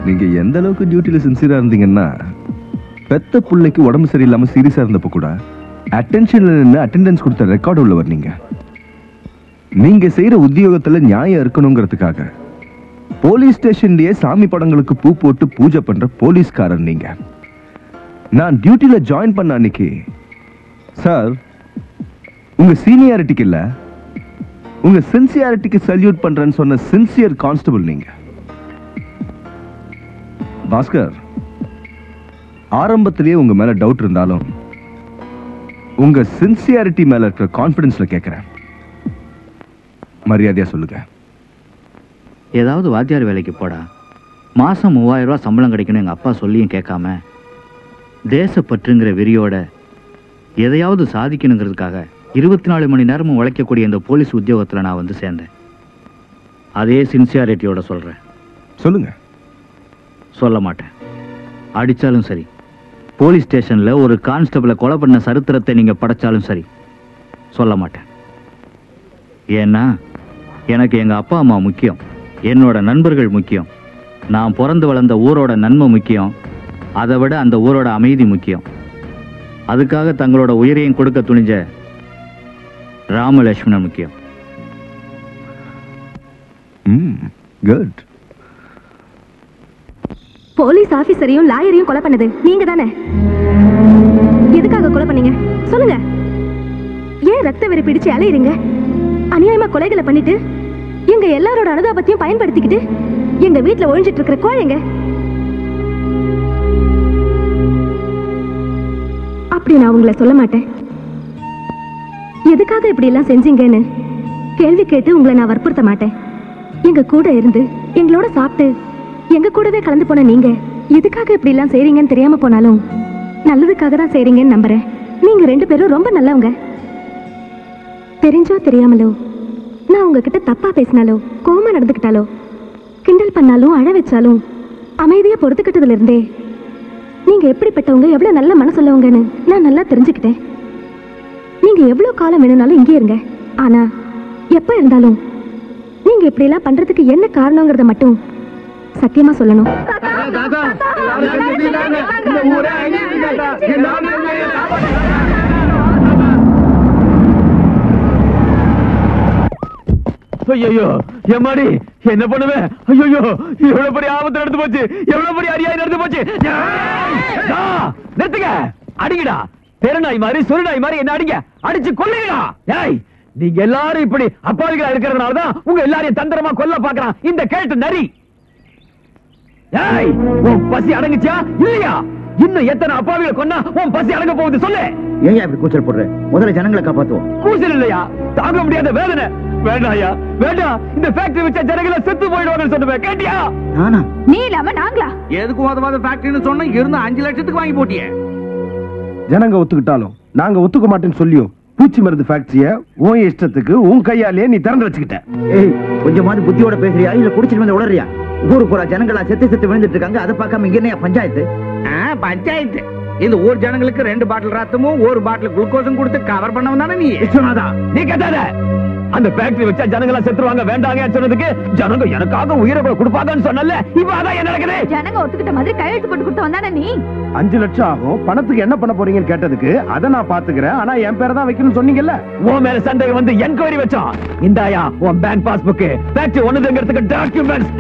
நீங்க எந்த அளவுக்கு டியூட்டில சின்சியரா இருந்தீங்கன்னா பெத்த பிள்ளைக்கு உடம்பு சரியில்லாம சீரியஸா இருந்தப்ப கூட அட்டென்ஷன்ல நின்று அட்டெண்டன்ஸ் கொடுத்த ரெக்கார்டு உள்ளவர் நீங்க. நீங்க செய்யற உத்தியோகத்துல நியாயம் இருக்கணுங்கிறதுக்காக போலீஸ் ஸ்டேஷன்லயே சாமி படங்களுக்கு பூ போட்டு பூஜை பண்ற போலீஸ்காரன் நீங்க. நான் டியூட்டில ஜாயின் பண்ண அன்னைக்கு சார் உங்க சீனியாரிட்டிக்கு இல்ல உங்க சின்சியாரிட்டிக்கு சல்யூட் பண்றேன்னு சொன்ன சின்சியர் கான்ஸ்டபிள் நீங்க. பாஸ்கர், ஆரம்பத்திலேயே உங்க மேல டவுட் இருந்தாலும் உங்க சின்சியாரிட்டி மேல இருக்கிற கான்பிடன்ஸ்ல கேட்கிறேன். மரியாதையா சொல்லுங்க. ஏதாவது வாத்தியார் வேலைக்கு போடா, மாசம் 3000 ரூபாய் சம்பளம் கிடைக்கணும் எங்க அப்பா சொல்லியும் கேட்காம தேசப்பற்றுங்கிற வெறியோட எதையாவது சாதிக்கணுங்கிறதுக்காக 24 மணி நேரமும் உழைக்கக்கூடிய இந்த போலீஸ் உத்தியோகத்துல நான் வந்து சேர்ந்தேன். அதே சின்சியாரிட்டியோட சொல்றேன். சொல்லுங்க. சொல்ல மாட்டேன். அடிச்சாலும் சரி, போலீஸ் ஸ்டேஷன்ல ஒரு கான்ஸ்டபிளை கொலை பண்ண சரித்திரத்தை நீங்க படைச்சாலும் சரி, சொல்ல மாட்டேன். ஏன்னா எனக்கு எங்க அப்பா அம்மா முக்கியம், என்னோட நண்பர்கள் முக்கியம், நான் பிறந்து வளர்ந்த ஊரோட நன்மை முக்கியம், அதை விட அந்த ஊரோட அமைதி முக்கியம். அதுக்காக தங்களோட உயிரையும் கொடுக்க துணிஞ்ச ராமலட்சுமணன் முக்கியம். குட். போலீஸ் ஆபீசரையும் லாயரையும் கொலை பண்ணது நீங்க தானே? எதுக்காக கொலை பண்ணீங்க சொல்லுங்க. ஏன் ரத்த வெறி பிடிச்சு அலையுறீங்க? அநியாயமா கொலைகளை பண்ணிட்டு எங்க எல்லாரோட அனுதாபத்தையும் பயன்படுத்திக்கிட்டு எங்க வீட்டுல ஒழிஞ்சிட்டு இருக்கிற கோழைங்க. அப்படி நான் உங்களை சொல்ல மாட்டேன். எதுக்காக இப்படி எல்லாம் செஞ்சீங்கன்னு கேள்வி கேட்டு உங்களை நான் வற்புறுத்த மாட்டேன். எங்க கூட இருந்து எங்களோட சாப்பிட்டு எங்க கூடவே கலந்து போன நீங்க எதுக்காக இப்படி எல்லாம் செய்றீங்கன்னு தெரியாம போனாலும் நல்லதுக்காக தான் செய்றீங்கன்னு நம்புறேன். நீங்க 2 பேரும் ரொம்ப நல்லவங்க. தெரிஞ்சோ தெரியாமலோ நான் உங்ககிட்ட தப்பா பேசினாலோ கோவமா நடந்துக்கிட்டாலோ கிண்டல் பண்ணாலும் அழ வச்சாலும் அமைதியா பொறுத்துக்கிட்டதுல இருந்தே நீங்க எப்படிப்பட்டவங்க, எவ்வளவு நல்ல மனசுள்ளவங்கன்னு நான் நல்லா தெரிஞ்சுக்கிட்டேன். நீங்க எவ்வளவு காலம் வேணும்னாலும் இங்கே இருங்க. ஆனா எப்ப இருந்தாலும் நீங்க இப்படி எல்லாம் பண்றதுக்கு என்ன காரணங்கிறத மட்டும் சத்தியமா சொல்லணும். ஐயோ எம்மாடி என்ன பண்ணுவேன்? ஐயோ எவ்வளவு பெரிய ஆபத்து நடந்து போச்சு, எவ்வளவு பெரிய அநியாயம் நடந்து போச்சு. நிறுத்துங்க, அடிங்கடா. பெருநாய் மாதிரி சொருநாய் மாதிரி என்ன அடிங்க, அடிச்சு கொல்லுங்கடா. ஏய், நீங்க எல்லாரும் இப்படி அப்பாவிகளா இருக்கிறதுனாலதான் உங்க எல்லாரையும் தந்திரமா கொல்ல பாக்குறான் இந்த கேட்டு நரி. ஏய், உன் பசி அடங்குச்சா இல்லையா? இன்னும் எத்தனை அப்பாவிகளை கொன்னா உன் பசி அடங்க போகுது சொல்லு. ஏன் இப்படி கூச்சல் போடுற? முதல்ல ஜனங்களை காப்பாத்துவோம். கூச்சல் இல்லையா, தாங்க முடியாத வேதனை. வேண்டாயா, வேண்டாம். இந்த ஃபேக்டரி வச்ச ஜனங்களை செத்து போயிடுவாங்கன்னு சொல்லுவேன், கேட்டியா? நானா? நீ இல்லாம நாங்களா? எதுக்கு வாதவாத ஃபேக்டரின்னு சொன்னா இருந்த 5 லட்சத்துக்கு வாங்கி போட்டியே. ஜனங்க ஒத்துக்கிட்டாலும் நாங்க ஒத்துக்க மாட்டேன்னு சொல்லியும் பூச்சி மருந்து ஃபேக்டரிய உன் இஷ்டத்துக்கு உன் கையாலே நீ திறந்து வச்சுக்கிட்ட. ஏய், கொஞ்சமாவது புத்தியோட பேசுறியா இல்ல குடிச்சிட்டு வந்து உளறியா? ஊரு பூரா ஜனங்களா செத்து செத்து விழுந்துட்டு இருக்காங்க, அதை பார்க்காம இங்க என்ன பஞ்சாயத்து? பஞ்சாயத்து இந்த ஊர் ஜனங்களுக்கு 2 பாட்டில் ரத்தமும் 1 பாட்டில் குளுக்கோஸும் கொடுத்து கவர் பண்ணவன் தானே நீ. நீ கேட்டாத அந்த ஃபேக்டரி வச்சா ஜனங்களா செத்துருவாங்க வேண்டாங்க சொன்னதுக்கு ஜனங்க எனக்காக உயிரை கொடுப்பாங்கன்னு சொன்னல. இப்ப அதான் என்ன நடக்குது? ஜனங்க ஒத்துக்கிட்ட மாதிரி கையெழுத்து போட்டு கொடுத்து வந்தானே நீ. 5 லட்சம் ஆகும், பணத்துக்கு என்ன பண்ண போறீங்கன்னு கேட்டதுக்கு அதை நான் பாத்துக்கிறேன், ஆனா என் பேரை தான் வைக்கணும்னு சொன்னீங்கல்ல. உன் மேல சந்தேகம் வந்து என்கொயரி வச்சோம். இந்தாயா உன் பேங்க் பாஸ்புக், ஃபேக்டரி ஒண்ணுங்கிறதுக்கு டாக்குமெண்ட்ஸ்.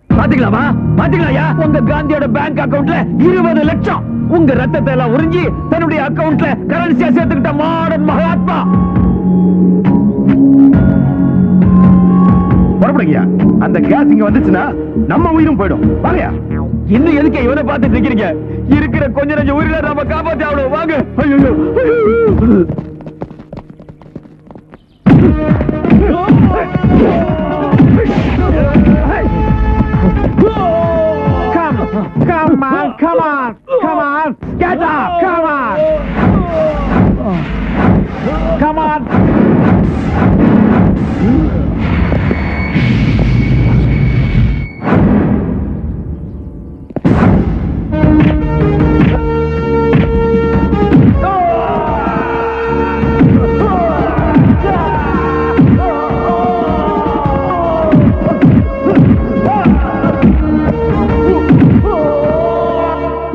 பாத்தீங்களாமா, பாத்தீங்களா? உங்க காந்தியோட பேங்க் அக்கவுண்ட்ல 20 லட்சம் உங்க ரத்தத்தை எல்லாம் உறிஞ்சி தன்னுடைய அக்கவுண்ட்ல கரன்சியா சேர்த்துக்கிட்ட மாடர்ன் மகாத்மா. புறப்படுங்கயா. அந்த கேஸ் இங்க வந்துச்சுன்னா நம்ம உயிரும் போயிடும். வாங்கயா. இன்னும் எதுக்கு இவனை பார்த்து நிக்கிறீங்க? இருக்கிற கொஞ்ச நஞ்ச உயிரில நாம காப்பாத்தி ஆகணும். வாங்க. ஐயோ, Come on, come on, come on, get up, come on, come on.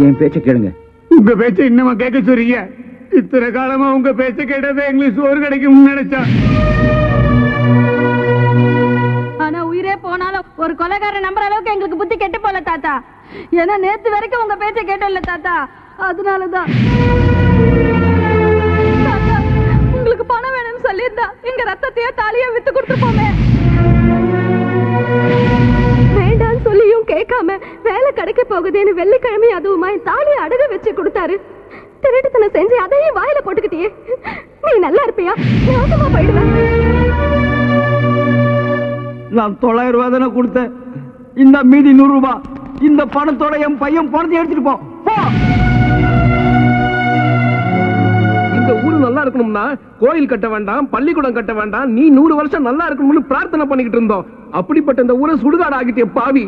என் பேச்ச கேளுங்க. உங்க பேச்ச இன்னமா கேட்க சொல்றீங்க? இத்தனை காலமா உங்க பேச்ச கேட்டதே எங்களுக்கு சோறு கிடைக்கும்னு நினைச்சா. ஆனா உயிரே போனாலும் ஒரு கொலைகாரன் நம்புற அளவுக்கு எங்களுக்கு புத்தி கெட்டு போல தாத்தா. ஏன்னா நேத்து வரைக்கும் உங்க பேச்ச கேட்டோம்ல தாத்தா, அதனாலதான். தாத்தா, உங்களுக்கு பணம் வேணும்னு சொல்லியிருந்தா எங்க ரத்தத்தையோ தாலியோ வித்து கொடுத்துருப்போமே. வேண்டான்னு சொல்லியும் கேட்காம வேலை கிடைக்க போகுதுன்னு வெள்ளிக்கிழமை அதுவுமா தாலியை அடகு வச்சு கொடுத்தாரு. திருட்டுத்தனை செஞ்சு அதையும் வாயில போட்டுக்கிட்டியே. நீ நல்லா இருப்பியா? நாசமா போயிடுவேன். நான் 900 ரூபாய் தானே கொடுத்தேன். இந்த மீதி 100 ரூபாய். இந்த பணத்தோட என் பையன் பணத்தை எடுத்துட்டு போ. இந்த ஊரு நல்லா இருக்கணும்னா கோயில் கட்ட வேண்டாம், பள்ளிக்கூடம் கட்ட வேண்டாம், நீ 100 வருஷம் நல்லா இருக்கணும்னு பிரார்த்தனை பண்ணிக்கிட்டு இருந்தோம். அப்படிப்பட்ட இந்த ஊரை சுடுகாடு ஆகிட்டே பாவி.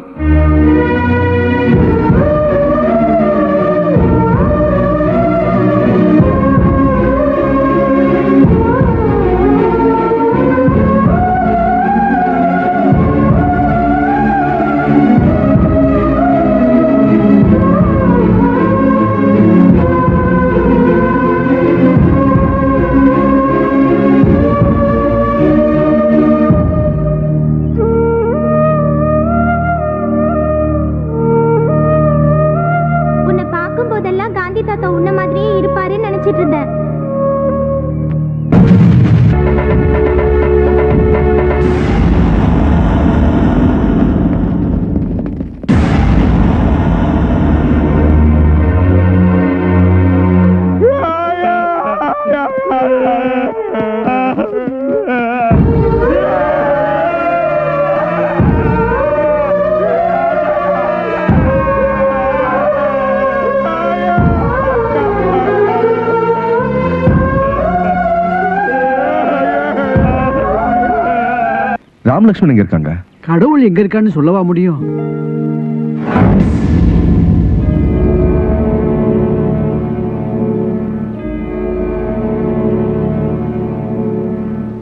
ராமலட்சுமன் எங்க இருக்காங்க? கடவுள் எங்க இருக்கான்னு சொல்லவா முடியும்?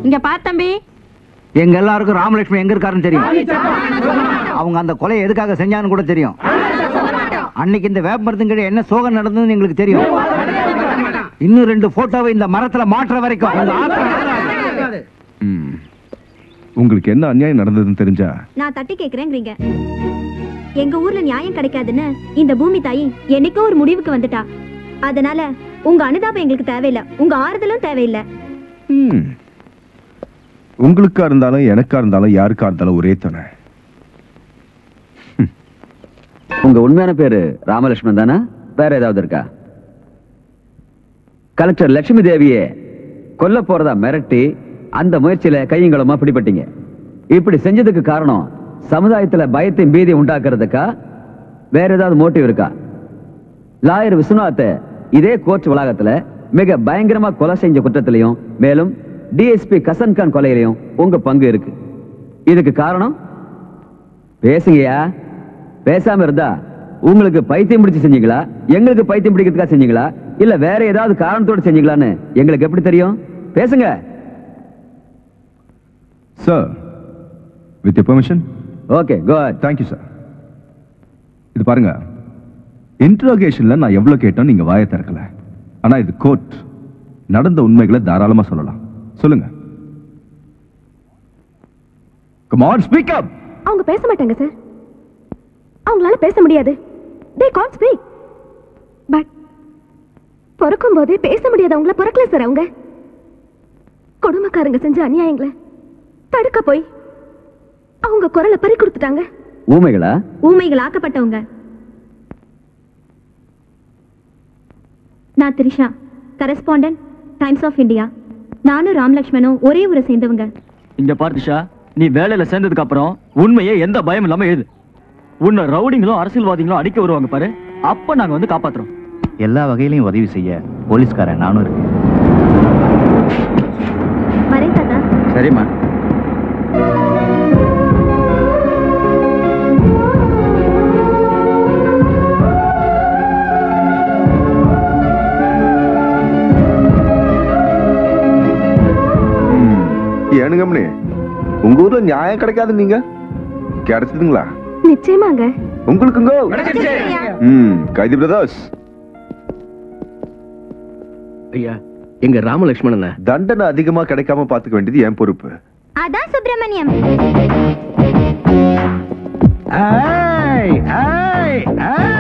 இங்க பார் தம்பி, எங்க எல்லாருக்கும் ராமலட்சுமி எங்க இருக்காருன்னு தெரியும். அவங்க அந்த கொலை எதுக்காக செஞ்சான்னு கூட தெரியும். அன்னைக்கு இந்த வேப்பமரத்துங்கிட்ட என்ன சோகம் நடந்ததுன்னு எங்களுக்கு தெரியும். இன்னும் 2 போட்டோவை இந்த மரத்துல மாற்ற வரைக்கும் உங்களுக்கு என்ன அநியாயம் நடந்ததுன்னு தெரிஞ்சா நான் தட்டி கேக்குறேங்கிறீங்க. எங்க ஊர்ல நியாயம் கிடைக்காதுன்னு இந்த பூமி தாயி என்னைக்கோ ஒரு முடிவுக்கு வந்துட்டா. அதனால உங்க அனுதாபம் எங்களுக்கு தேவையில்லை, உங்க ஆறுதலும் தேவையில்லை. உங்களுக்கா இருந்தாலும் எனக்கா இருந்தாலும் யாருக்கா இருந்தாலும் ஒரே தானே. உங்க உண்மையான பேரு ராமலட்சுமன் தானே? வேற ஏதாவது இருக்கா? கலெக்டர் லட்சுமி தேவியே கொல்ல போறதா மிரட்டி அந்த முயற்சியில கையங்களமா பிடிபட்டீங்க. இப்படி செஞ்சதுக்கு காரணம் சமுதாயத்துல பயத்தையும் பீதியை உண்டாக்குறதுக்கா? வேற ஏதாவது மோட்டிவ் இருக்கா? லாயர் விஸ்வநாத் இதே கோர்ட் வளாகத்துல மிக பயங்கரமா கொலை செஞ்ச குற்றத்திலையும் மேலும் டிஎஸ்பி கசன்கான் கொலையிலையும் உங்க பங்கு இருக்கு. இதுக்கு காரணம்? பேசுங்கயா. பேசாம இருந்தா உங்களுக்கு பைத்தியம் பிடிச்சு செஞ்சீங்களா, எங்களுக்கு பைத்தியம் பிடிக்கிறதுக்காக செஞ்சீங்களா, இல்ல வேற ஏதாவது காரணத்தோட செஞ்சீங்களான்னு எங்களுக்கு எப்படி தெரியும்? பேசுங்க. Sir, with your permission. Okay, good. Thank you sir. இது பாருங்க, இன்ட்ரோகேஷன்ல நான் எவ்வளவு கேட்டோம் நீங்க வாயை திறக்கல. ஆனா இது கோர்ட், நடந்த உண்மைகளை தாராளமா சொல்லலாம். சொல்லுங்க. Come on, speak up. அவங்க பேச மாட்டாங்க சார். அவங்களால பேச முடியாது. They can't speak. பட் பிறக்கும் போதே பேச முடியாது. அவங்கள பிறக்கல சார். அவங்க கொடுமைக்காரங்க செஞ்ச அநியாயங்களை தடுக்க போய் அவங்க குரலை பறி கொடுத்துட்டாங்க. ஊமைகளா? ஊமைகள் ஆக்கப்பட்டவங்க. நான் Trisha, correspondent, Times of India. நானும் ராமலட்சுமனும் ஒரே ஊரை சேர்ந்தவங்க. இங்க பார்த்திஷா, நீ வேலையில சேர்ந்ததுக்கு அப்புறம் உண்மையே எந்த பயம் இல்லாம எழுது. உன்னை ரவுடிங்களும் அரசியல்வாதிகளும் அடிக்க வருவாங்க பாரு, அப்ப நாங்க வந்து காப்பாத்துறோம். எல்லா வகையிலையும் உதவி செய்ய போலீஸ்காரன் நானும் இருக்கேன். வரேன் தாத்தா. சரிம்மா. ஏனுங்கம்னே, உங்க ஊர்ல நியாயம் கிடைக்காது, நீங்க கிடைச்சதுங்களா? நிச்சயமாங்க. உங்களுக்குங்க கைதி பிரதர்ஸ். ஐயா, எங்க ராமலட்சுமணன் தண்டனை அதிகமா கிடைக்காம பாத்துக்க வேண்டியது என் பொறுப்பு. அதான் சுப்பிரமணியம். ஏய், ஏய், ஏய்.